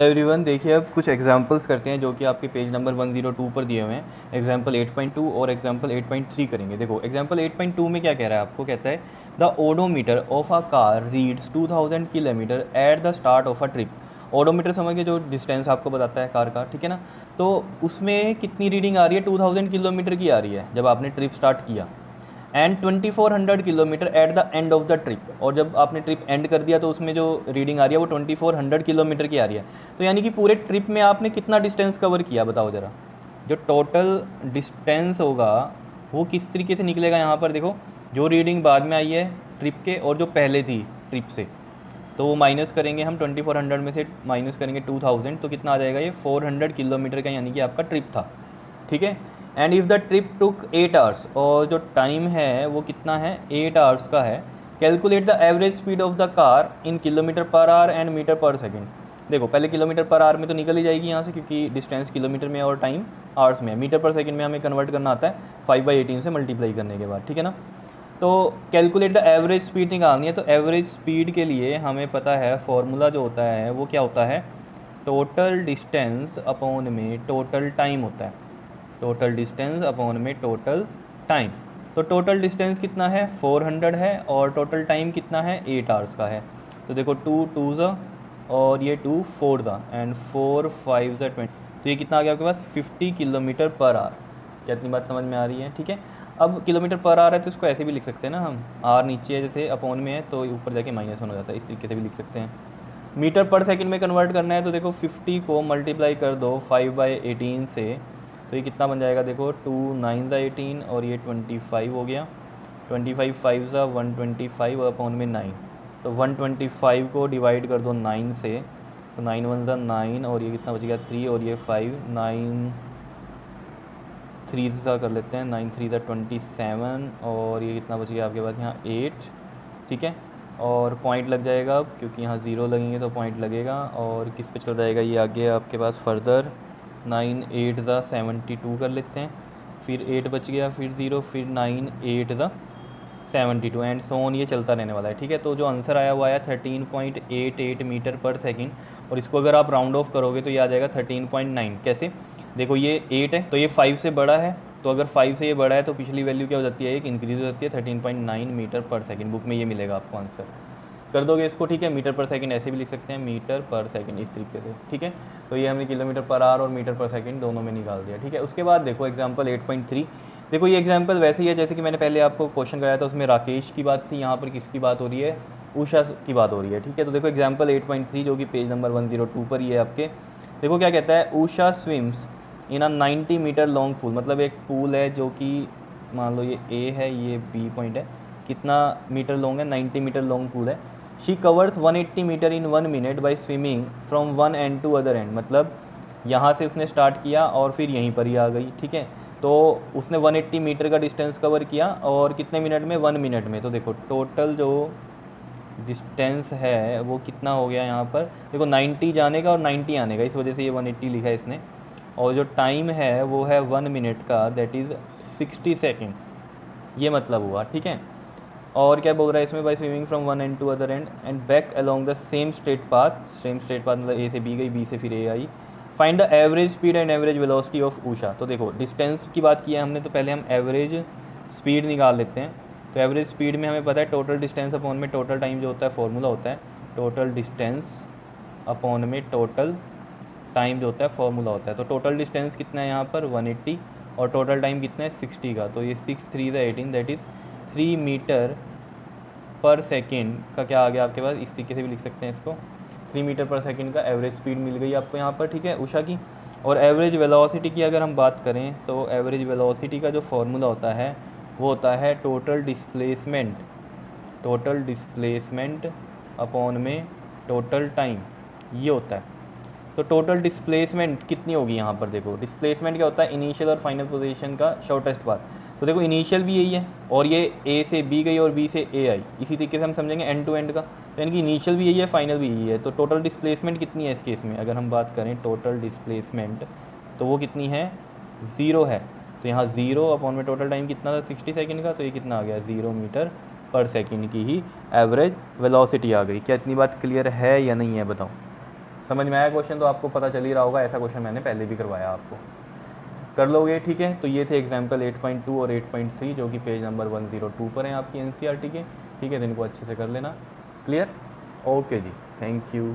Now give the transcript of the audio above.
Everyone, देखिए अब कुछ एग्जांपल्स करते हैं जो कि आपके पेज नंबर 102 पर दिए हुए हैं। एग्जांपल 8.2 और एग्जांपल 8.3 करेंगे। देखो एग्जांपल 8.2 में क्या कह रहा है, आपको कहता है the odometer of a car reads 2000 kilometre at the start of a trip. Odometer समझ के जो डिस्टेंस आपको बताता है कार का, ठीक है ना। तो उसमें कितनी रीडिंग आ रही है, 2000 किलोमीटर की आ रही है जब आपने ट्रिप स्टार्ट किया, and 2400 kilometre at the end of the trip. और जब आपने ट्रिप एंड कर दिया तो उसमें जो रीडिंग आ रही है वो 2400 किलोमीटर की आ रही है। तो यानी कि पूरे ट्रिप में आपने कितना डिस्टेंस कवर किया, बताओ ज़रा। जो टोटल डिस्टेंस होगा वो किस तरीके से निकलेगा, यहाँ पर देखो जो रीडिंग बाद में आई है ट्रिप के और जो पहले थी ट्रिप से, तो वो माइनस करेंगे हम। 2400 में से माइनस करेंगे 2000, तो कितना आ जाएगा, ये 400 किलोमीटर का यानी कि आपका ट्रिप था, ठीक है। And if the trip took 8 hours, और जो टाइम है वो कितना है, 8 आवर्स का है। Calculate the average speed of the car in kilometre per hour and metre per second. देखो पहले किलोमीटर पर आवर में तो निकल ही जाएगी यहाँ से, क्योंकि डिस्टेंस किलोमीटर में और टाइम आवर्स में है। मीटर पर सेकेंड में हमें कन्वर्ट करना आता है 5/18 से मल्टीप्लाई करने के बाद, ठीक है ना। तो कैलकुलेट द एवरेज स्पीड निकालनी है। तो एवरेज स्पीड के लिए हमें पता है फॉर्मूला जो होता है वो क्या होता है, टोटल डिस्टेंस अपॉन में टोटल टाइम होता है। टोटल डिस्टेंस अपॉन में टोटल टाइम। तो टोटल डिस्टेंस कितना है, 400 है, और टोटल टाइम कितना है, 8 आवर्स का है। तो देखो 2 2 ज़ा और ये 2 4 ज़ा एंड 4 5 ज़ा 20। तो ये कितना आ गया आपके पास, 50 किलोमीटर पर आवर। क्या इतनी बात समझ में आ रही है, ठीक है। अब किलोमीटर पर आवर है तो इसको ऐसे भी लिख सकते हैं ना हम, आर नीचे है जैसे अपॉन में है तो ऊपर जाके माइनस होना जाता है, इस तरीके से भी लिख सकते हैं। मीटर पर सेकंड में कन्वर्ट करना है तो देखो 50 को मल्टीप्लाई कर दो 5/18 से, तो ये कितना बन जाएगा, देखो 2 9 ज़ा 18 और ये 25 हो गया। 25 5 ज़ा 125 अपॉन में 9। तो 125 को डिवाइड कर दो 9 से, तो 9 1 ज़ा 9 और ये कितना बच गया 3 और ये 5, 9 3 ज़ा कर लेते हैं, 9 3 ज़ा 27 और ये कितना बच गया आपके पास यहाँ 8, ठीक है। और पॉइंट लग जाएगा अब, क्योंकि यहाँ 0 लगेंगे तो पॉइंट लगेगा। और किस पे चल जाएगा ये आगे आपके पास फर्दर, 9 8 ज़ा 72 कर लेते हैं, फिर 8 बच गया, फिर 0, फिर 9 8 ज़ा 72 एंड सो ऑन, ये चलता रहने वाला है, ठीक है। तो जो आंसर आया वो आया 13.88 मीटर पर सेकंड। और इसको अगर आप राउंड ऑफ करोगे तो ये आ जाएगा 13.9। कैसे, देखो ये 8 है तो ये 5 से बड़ा है, तो अगर 5 से ये बड़ा है तो पिछली वैल्यू क्या हो जाती है, एक इंक्रीज हो जाती है, 13.9 मीटर पर सेकंड। बुक में ये मिलेगा आपको आंसर, कर दोगे इसको, ठीक है। मीटर पर सेकंड ऐसे भी लिख सकते हैं, मीटर पर सेकंड इस तरीके से, ठीक है। तो ये हमने किलोमीटर पर आवर और मीटर पर सेकंड दोनों में निकाल दिया, ठीक है। उसके बाद देखो एग्जांपल 8.3। देखो ये एग्जांपल वैसे ही है जैसे कि मैंने पहले आपको क्वेश्चन कराया था, उसमें राकेश की बात थी, यहाँ पर किसकी बात हो रही है, उषा की बात हो रही है, ठीक है। तो देखो एग्जाम्पल 8.3 जो कि पेज नंबर 102 पर ही है आपके। देखो क्या कहता है, Usha swims in a 90 metre long pool. मतलब एक पूल है जो कि मान लो ये ए है, ये बी पॉइंट है, कितना मीटर लॉन्ग है, 90 मीटर लॉन्ग पूल है। She covers 180 metre in 1 minute by swimming from one end to other end. मतलब यहाँ से उसने स्टार्ट किया और फिर यहीं पर ही आ गई, ठीक है। तो उसने 180 मीटर का डिस्टेंस कवर किया और कितने मिनट में, 1 मिनट में। तो देखो टोटल जो डिस्टेंस है वो कितना हो गया यहाँ पर, देखो 90 जाने का और 90 आने का, इस वजह से ये 180 लिखा है इसने। और जो टाइम है वो है 1 मिनट का, दैट इज़ 60 सेकेंड, ये मतलब हुआ, ठीक है। और क्या बोल रहा है इसमें, by swimming from one end to other end back along the same straight path. Same straight path मतलब ए से बी गई, बी से फिर ए आई। Find the average speed and average velocity of Usha. तो देखो डिस्टेंस की बात की है हमने, तो पहले हम एवरेज स्पीड निकाल लेते हैं। तो एवरेज स्पीड में हमें पता है टोटल डिस्टेंस अपॉन में टोटल टाइम जो होता है, फॉर्मूला होता है टोटल डिस्टेंस अपॉन में टोटल टाइम जो होता है, फॉर्मूला होता है। तो टोटल डिस्टेंस कितना है यहाँ पर 180 और टोटल टाइम कितना है 60 का। तो ये 6 3 18 that is 3 metre per second का क्या आ गया आपके पास, इस तरीके से भी लिख सकते हैं इसको, 3 मीटर पर सेकेंड का एवरेज स्पीड मिल गई आपको यहाँ पर, ठीक है, उषा की। और एवरेज वेलोसिटी की अगर हम बात करें तो एवरेज वेलोसिटी का जो फॉर्मूला होता है वो होता है टोटल डिस्प्लेसमेंट अपॉन में टोटल टाइम, ये होता है। तो टोटल डिस्प्लेसमेंट कितनी होगी यहाँ पर, देखो डिस्प्लेसमेंट क्या होता है, इनिशियल और फाइनल पोजीशन का शॉर्टेस्ट पाथ। तो देखो इनिशियल भी यही है और ये ए से बी गई और बी से ए आई, इसी तरीके से हम समझेंगे एंड टू एंड का। तो यानी कि इनिशियल भी यही है, फाइनल भी यही है। तो टोटल डिस्प्लेसमेंट कितनी है इस केस में, अगर हम बात करें टोटल डिस्प्लेसमेंट, तो वो कितनी है, 0 है। तो यहाँ 0 अपॉन में टोटल टाइम कितना था 60 सेकेंड का, तो ये कितना आ गया 0 मीटर पर सेकेंड की ही एवरेज वेलोसिटी आ गई। क्या इतनी बात क्लियर है या नहीं है, बताओ। समझ में आया क्वेश्चन? तो आपको पता चल ही रहा होगा, ऐसा क्वेश्चन मैंने पहले भी करवाया आपको, कर लोगे, ठीक है। तो ये थे एग्जाम्पल 8.2 और 8.3 जो कि पेज नंबर 102 पर हैं आपकी एनसीईआरटी के, ठीक है। तो इनको अच्छे से कर लेना, क्लियर? ओके जी, थैंक यू।